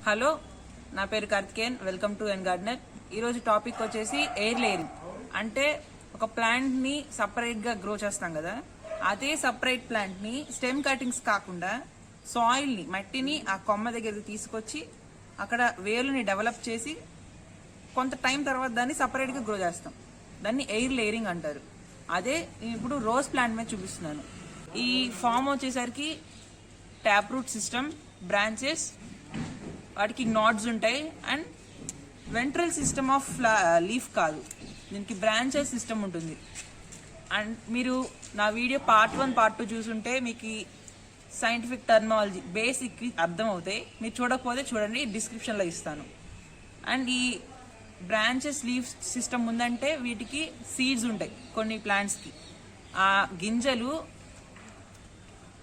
Hello, నా పేరు Karthikeyan. Welcome to N gardener. ఈరోజు టాపిక్ వచ్చేసి ఎయిర్ లేయరింగ్. అంటే ఒక ప్లాంట్ ని సపరేట్ గా గ్రో చేస్తాం కదా, అదే సపరేట్ ప్లాంట్ ని స్టెమ్ కటింగ్స్ కాకుండా సాయిల్ ని, మట్టిని ఆ కొమ్మ దగ్గరికి తీసుకొచ్చి అక్కడ వేలుని డెవలప్ చేసి కొంత టైం తర్వాత దాన్ని సపరేట్ గా గ్రో చేస్తాం. దాన్ని ఎయిర్ లేయరింగ్ అంటారు. అదే ఇప్పుడు రోజ్ ప్లాంట్ మీద చూపిస్తున్నాను. ఈ ఫామ్ వచ్చేసరికి ట్యాప్ రూట్ సిస్టమ్, బ్రాంచెస్, వాటికి నాడ్స్ ఉంటాయి. And ventral system of leaf కాదు, దీనికి బ్రాంచెస్ సిస్టమ్ ఉంటుంది. అండ్ మీరు నా వీడియో పార్ట్ 1 పార్ట్ 2 చూసుంటే మీకు సైంటిఫిక్ టర్మినాలజీ బేసిక్ అర్థం అవుతాయి. మీరు చూడకపోతే చూడండి, డిస్క్రిప్షన్లో ఇస్తాను. అండ్ ఈ బ్రాంచెస్ లీఫ్ సిస్టమ్ ఉందంటే వీటికి సీడ్స్ ఉంటాయి. కొన్ని ప్లాంట్స్కి ఆ గింజలు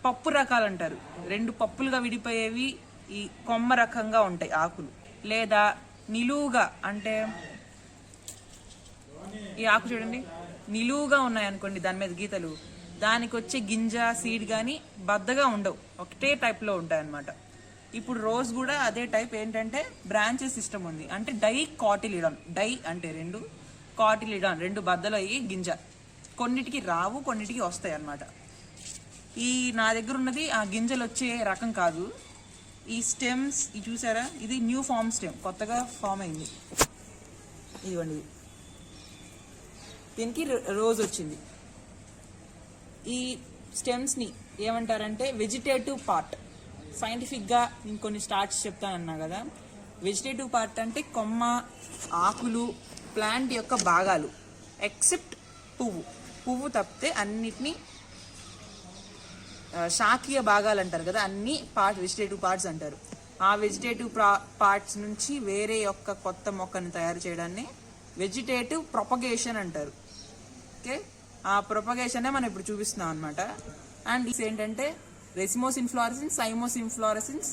పప్పు రకాలు అంటారు. 2 పప్పులుగా విడిపోయేవి ఈ కొమ్మ రకంగా ఉంటాయి ఆకులు. లేదా నిలువుగా, అంటే ఈ ఆకు చూడండి నిలువుగా ఉన్నాయనుకోండి, దాని మీద గీతలు, దానికి వచ్చే గింజ సీడ్ కానీ బద్దగా ఉండవు, ఒకటే టైప్లో ఉంటాయి అన్నమాట. ఇప్పుడు రోజ్ కూడా అదే టైప్. ఏంటంటే బ్రాంచెస్ సిస్టమ్ ఉంది. అంటే డై కాటిలిడాన్, డై అంటే 2, కాటిలిడాన్ 2 బద్దలు అయ్యి గింజ. కొన్నిటికి రావు, కొన్నిటికి వస్తాయి అన్నమాట. ఈ నా దగ్గర ఉన్నది ఆ గింజలు వచ్చే రకం కాదు. ఈ స్టెమ్స్ ఇది చూసారా, ఇది న్యూ ఫామ్ స్టెమ్, కొత్తగా ఫామ్ అయింది. ఇదిగోండి, దీనికి రోజ్ వచ్చింది. ఈ స్టెమ్స్ని ఏమంటారంటే వెజిటేటివ్ పార్ట్. సైంటిఫిక్గా నేను కొన్ని స్టార్ట్స్ చెప్తానన్నా కదా. వెజిటేటివ్ పార్ట్ అంటే కొమ్మ, ఆకులు, ప్లాంట్ యొక్క భాగాలు ఎక్సెప్ట్ పువ్వు తప్పితే అన్నిటినీ శాఖీయ భాగాలు అంటారు కదా, అన్ని వెజిటేటివ్ పార్ట్స్ అంటారు. ఆ వెజిటేటివ్ పార్ట్స్ నుంచి వేరే యొక్క కొత్త మొక్కని తయారు చేయడాన్ని వెజిటేటివ్ ప్రొపగేషన్ అంటారు. ఓకే, ఆ ప్రొపగేషనే మనం ఇప్పుడు చూపిస్తున్నాం అనమాట. అండ్ ఏంటంటే రెసిమోస్ ఇన్ఫ్లోరసెన్స్, సైమోస్ ఇన్ఫ్లోరసెన్స్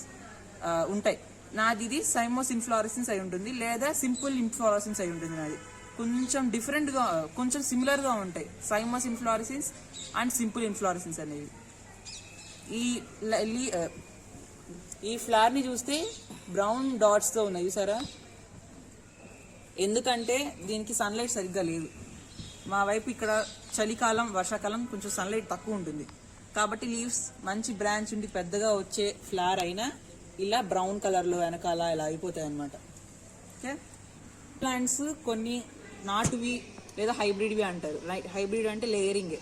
ఉంటాయి. నాది ఇది సైమోస్ ఇన్ఫ్లోరసెన్స్ అయి ఉంటుంది, లేదా సింపుల్ ఇన్ఫ్లోరసెన్స్ అయి ఉంటుంది. నాది కొంచెం డిఫరెంట్గా, కొంచెం సిమిలర్గా ఉంటాయి సైమోస్ ఇన్ఫ్లోరసెన్స్ అండ్ సింపుల్ ఇన్ఫ్లోరసెన్స్ అనేవి. ఈ ఫ్లవర్ ని చూస్తే బ్రౌన్ డాట్స్ తో ఉన్నాయి చూసారా, ఎందుకంటే దీనికి సన్లైట్ సరిగ్గా లేదు. మా వైపు ఇక్కడ చలికాలం, వర్షాకాలం కొంచెం సన్లైట్ తక్కువ ఉంటుంది. కాబట్టి లీవ్స్ మంచి బ్రాంచ్ ఉండి పెద్దగా వచ్చే ఫ్లవర్ అయినా ఇలా బ్రౌన్ కలర్లో వెనకాల ఇలా అయిపోతాయి అన్నమాట. ఓకే, ప్లాంట్స్ కొన్ని నాటువి లేదా హైబ్రిడ్వి అంటారు. హైబ్రిడ్ అంటే లేయరింగ్.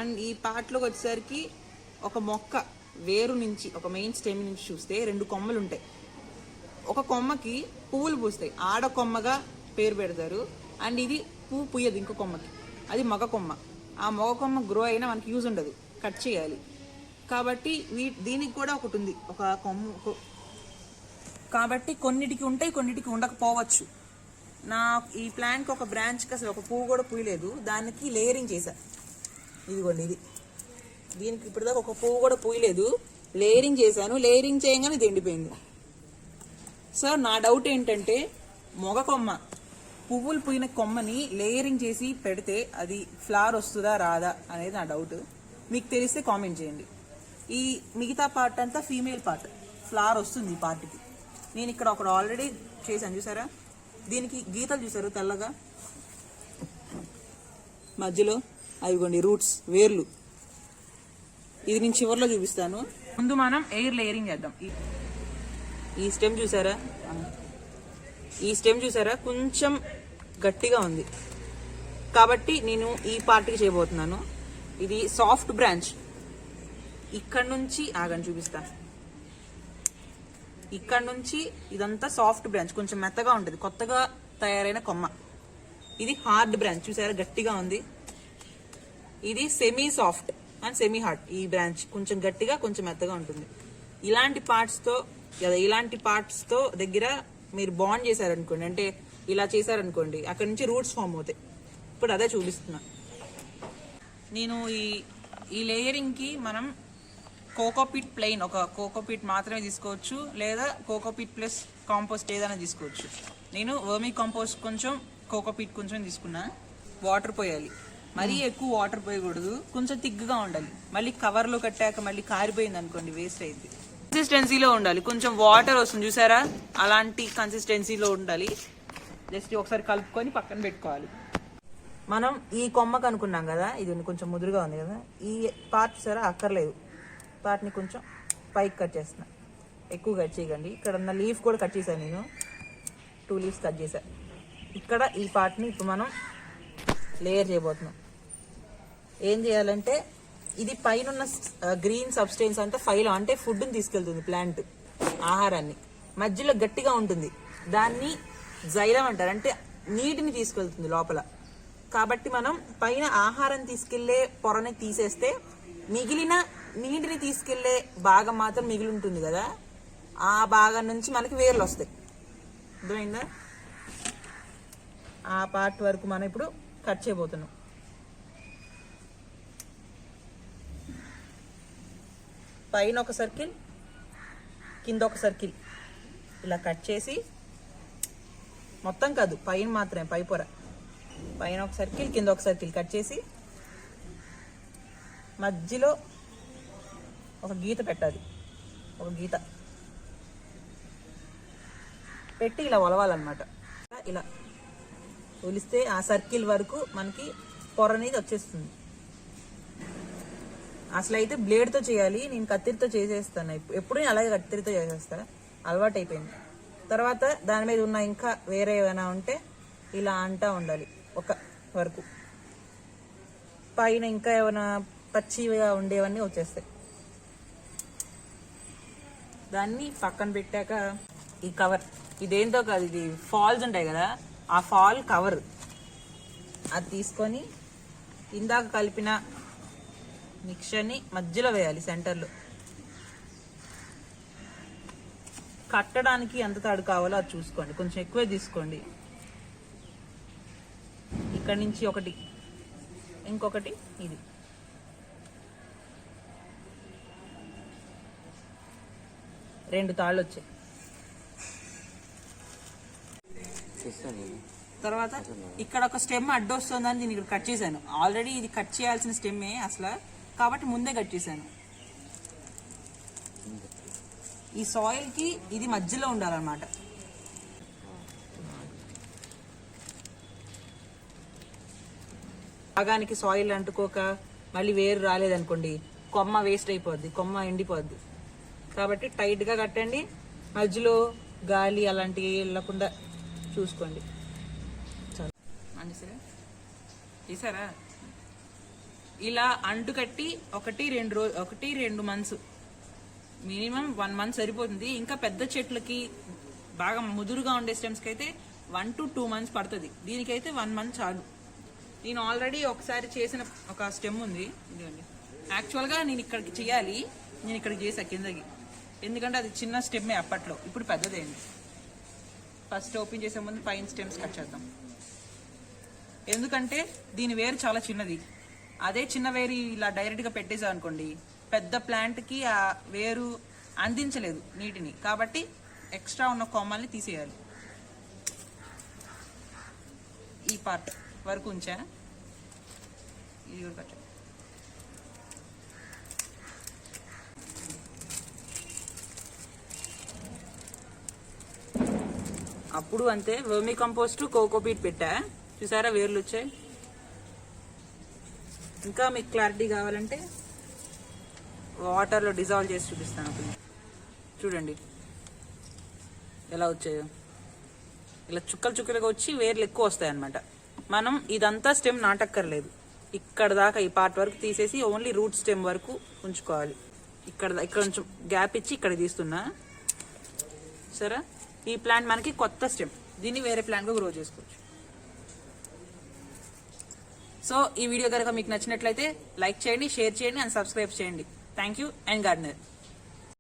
అండ్ ఈ పార్ట్లోకి వచ్చేసరికి ఒక మొక్క వేరు నుంచి, ఒక మెయిన్ స్టెమ్ నుంచి చూస్తే 2 కొమ్మలు ఉంటాయి. ఒక కొమ్మకి పువ్వులు పూస్తాయి, ఆడ కొమ్మగా పేరు పెడతారు. అండ్ ఇది పువ్వు పూయదు ఇంకో కొమ్మకి, అది మగ కొమ్మ. ఆ మగ కొమ్మ గ్రో అయినా మనకి యూజ్ ఉండదు, కట్ చేయాలి. కాబట్టి దీనికి కూడా ఒకటి ఉంది, ఒక కొమ్మ. కాబట్టి కొన్నిటికి ఉంటాయి, కొన్నిటికి ఉండకపోవచ్చు. ఈ ప్లాంట్కి ఒక బ్రాంచ్కి అసలు ఒక పువ్వు కూడా పూయలేదు, దానికి లేయరింగ్ చేశా. ఇదిగోండి, ఇది దీనికి ఇప్పటిదాకా ఒక పువ్వు కూడా పూయలేదు, లేయరింగ్ చేశాను. లేయరింగ్ చేయగానే ఇది ఎండిపోయింది. సార్, నా డౌట్ ఏంటంటే మొగ కొమ్మ పువ్వులు పూయిన కొమ్మని లేయరింగ్ చేసి పెడితే అది ఫ్లవర్ వస్తుందా రాదా అనేది నా డౌట్. మీకు తెలిస్తే కామెంట్ చేయండి. ఈ మిగతా పార్ట్ అంతా ఫీమేల్ పార్ట్, ఫ్లవర్ వస్తుంది ఈ పార్ట్కి. నేను ఇక్కడ ఒకటి ఆల్రెడీ చేశాను చూసారా, దీనికి గీతలు చూసారు తెల్లగా మధ్యలో, అవిగోండి రూట్స్, వేర్లు. ఇది నేను చివరిలో చూపిస్తాను. ముందు మనం ఎయిర్ లేయరింగ్ చేద్దాం. ఈ స్టెమ్ చూసారా, కొంచెం గట్టిగా ఉంది కాబట్టి నేను ఈ పార్ట్కి చేయబోతున్నాను. ఇది సాఫ్ట్ బ్రాంచ్. ఇక్కడ నుంచి ఆగని చూపిస్తాను. ఇక్కడ నుంచి ఇదంతా సాఫ్ట్ బ్రాంచ్, కొంచెం మెత్తగా ఉంటుంది, కొత్తగా తయారైన కొమ్మ. ఇది హార్డ్ బ్రాంచ్, చూసారా గట్టిగా ఉంది. ఇది semi soft and semi hard. ఈ బ్రాంచ్ కొంచెం గట్టిగా, కొంచెం మెత్తగా ఉంటుంది. ఇలాంటి పార్ట్స్ తో దగ్గర మీరు బాండ్ చేశారనుకోండి, అంటే ఇలా చేశారనుకోండి, అక్కడ నుంచి రూట్స్ ఫామ్ అవుతాయి. ఇప్పుడు అదే చూపిస్తున్నా నేను. ఈ లేయరింగ్ కి మనం కోకోపీట్ ప్లెయిన్, ఒక కోకోపీట్ మాత్రమే తీసుకోవచ్చు, లేదా కోకోపీట్ ప్లస్ కాంపోస్ట్ ఏదైనా తీసుకోవచ్చు. నేను వర్మీ కాంపోస్ట్ కొంచెం, కోకోపీట్ కొంచెం తీసుకున్నా. వాటర్ పోయాలి, మరీ ఎక్కువ వాటర్ పోయకూడదు, కొంచెం థిక్గా ఉండాలి. మళ్ళీ కవర్లో కట్టాక మళ్ళీ కారిపోయింది అనుకోండి, వేస్ట్ అయింది. కన్సిస్టెన్సీలో ఉండాలి, కొంచెం వాటర్ వస్తుంది చూసారా, అలాంటి కన్సిస్టెన్సీలో ఉండాలి. జస్ట్ ఒకసారి కలుపుకొని పక్కన పెట్టుకోవాలి. మనం ఈ కొమ్మకు అనుకున్నాం కదా, ఇది కొంచెం ముదురుగా ఉంది కదా, ఈ పార్ట్ చూసారా అక్కర్లేదు, పార్ట్ని కొంచెం పైకి కట్ చేస్తున్నా. ఎక్కువ కట్ చేయకండి. ఇక్కడ ఉన్న లీఫ్ కూడా కట్ చేశాను నేను, 2 లీవ్స్ కట్ చేశాను. ఇక్కడ ఈ పార్ట్ని ఇప్పుడు మనం లేయర్ చేయబోతున్నాం. ఏం చేయాలంటే ఇది పైన ఉన్న గ్రీన్ సబ్స్టెన్స్ అంతా ఫైలో, అంటే ఫుడ్ని తీసుకెళ్తుంది, ప్లాంట్ ఆహారాన్ని. మధ్యలో గట్టిగా ఉంటుంది, దాన్ని జైలం అంటారు, అంటే నీటిని తీసుకెళ్తుంది లోపల. కాబట్టి మనం పైన ఆహారం తీసుకెళ్లే పొరని తీసేస్తే మిగిలిన నీటిని తీసుకెళ్లే భాగం మాత్రం మిగిలి ఉంటుంది కదా, ఆ భాగం నుంచి మనకి వేర్లు వస్తాయి. అర్థమైందా? ఆ పార్ట్ వరకు మనం ఇప్పుడు కట్ చేయబోతున్నాం. పైన ఒక సర్కిల్, కింద ఒక సర్కిల్ ఇలా కట్ చేసి, మొత్తం కాదు పైన మాత్రమే, పై పొర పైన ఒక సర్కిల్ కింద ఒక సర్కిల్ కట్ చేసి మధ్యలో ఒక గీత పెట్టాలి. ఒక గీత పెట్టి ఇలా ఒలవాలన్నమాట. ఇలా ఒలిస్తే ఆ సర్కిల్ వరకు మనకి పొర అనేది వచ్చేస్తుంది. అసలు అయితే బ్లేడ్తో చేయాలి, నేను కత్తిరితో చేసేస్తాను. ఎప్పుడు నేను అలాగే కత్తిరితో చేసేస్తాను, అలవాటు అయిపోయింది. తర్వాత దాని మీద ఉన్న ఇంకా వేరే ఏమైనా ఉంటే ఇలా అంటా ఉండాలి ఒక వరకు. పైన ఇంకా ఏమైనా పచ్చిగా ఉండేవన్నీ వచ్చేస్తాయి. దాన్ని పక్కన పెట్టాక ఈ కవర్, ఇదేంతో కాదు, ఇది ఫాల్స్ ఉంటాయి కదా, ఆ ఫాల్ కవర్ అది తీసుకొని ఇందాక కలిపిన మిక్చర్ని మధ్యలో వేయాలి, సెంటర్లో. కట్టడానికి ఎంత తాడు కావాలో అది చూసుకోండి, కొంచెం ఎక్కువే తీసుకోండి. ఇక్కడ నుంచి ఒకటి, ఇంకొకటి, ఇది. రెండు తాళ్ళు వచ్చాయి. తర్వాత ఇక్కడ ఒక స్టెమ్ అడ్డొస్తుందని దీన్ని ఇక్కడ కట్ చేశాను. ఆల్రెడీ ఇది కట్ చేయాల్సిన స్టెమ్మే అసలు, కాబట్టి ముందే కట్ చేశాను. ఈ సాయిల్ కి ఇది మధ్యలో ఉండాలన్నమాట. భాగానికి సాయిల్ అంటుకోక మళ్ళీ వేరు రాలేదనుకోండి, కొమ్మ వేస్ట్ అయిపోద్ది, కొమ్మ ఎండిపోద్ది. కాబట్టి టైట్ గా కట్టండి, మధ్యలో గాలి అలాంటివి వెళ్ళకుండా చూసుకోండి. చూసారా, ఇలా అంటు కట్టి 1-2 మంత్స్, మినిమం 1 మంత్ సరిపోతుంది. ఇంకా పెద్ద చెట్లకి బాగా ముదురుగా ఉండే స్టెమ్స్కి అయితే 1 to 2 మంత్స్ పడుతుంది. దీనికైతే 1 మంత్ చాలు. నేను ఆల్రెడీ ఒకసారి చేసిన ఒక స్టెమ్ ఉంది, ఇదిగోండి. యాక్చువల్గా నేను ఇక్కడికి చేయాలి, నేను ఇక్కడికి చేసా కిందకి, ఎందుకంటే అది చిన్న స్టెమ్మే అప్పట్లో, ఇప్పుడు పెద్దదేంటి. ఫస్ట్ ఓపెన్ చేసే ముందు పైన స్టెమ్స్ కట్ చేద్దాం, ఎందుకంటే దీని వేరు చాలా చిన్నది. అదే చిన్న వేరు ఇలా డైరెక్ట్గా పెట్టేసా అనుకోండి, పెద్ద ప్లాంట్కి ఆ వేరు అందించలేదు నీటిని, కాబట్టి ఎక్స్ట్రా ఉన్న కొమ్మల్ని తీసేయాలి. ఈ పార్ట్ వరకు ఉంచా, ఇది కూడా కట్. అప్పుడు అంతే, వర్మీ కంపోస్ట్, కోకోపీట్ పెట్టా, చూసారా వేర్లు వచ్చాయి. ఇంకా మీకు క్లారిటీ కావాలంటే వాటర్లో డిజాల్వ్ చేసి చూపిస్తాను అప్పుడు. చూడండి ఎలా వచ్చాయో, ఇలా చుక్కలు చుక్కలుగా వచ్చి వేర్లు ఎక్కువ వస్తాయి అన్నమాట. మనం ఇదంతా స్టెమ్ నాటక్కర్లేదు, ఇక్కడ దాకా ఈ పార్ట్ వరకు తీసేసి ఓన్లీ రూట్ స్టెమ్ వరకు ఉంచుకోవాలి. ఇక్కడ కొంచెం గ్యాప్ ఇచ్చి ఇక్కడ తీస్తున్నా, సరే. ఈ ప్లాంట్ మనకి కొత్త స్టెమ్, దీన్ని వేరే ప్లాంట్గా గ్రో చేసుకోవచ్చు. సో ఈ వీడియో కనుక మీకు నచ్చినట్లయితే లైక్ చేయండి, షేర్ చేయండి అండ్ సబ్స్క్రైబ్ చేయండి. Thank you and gardener.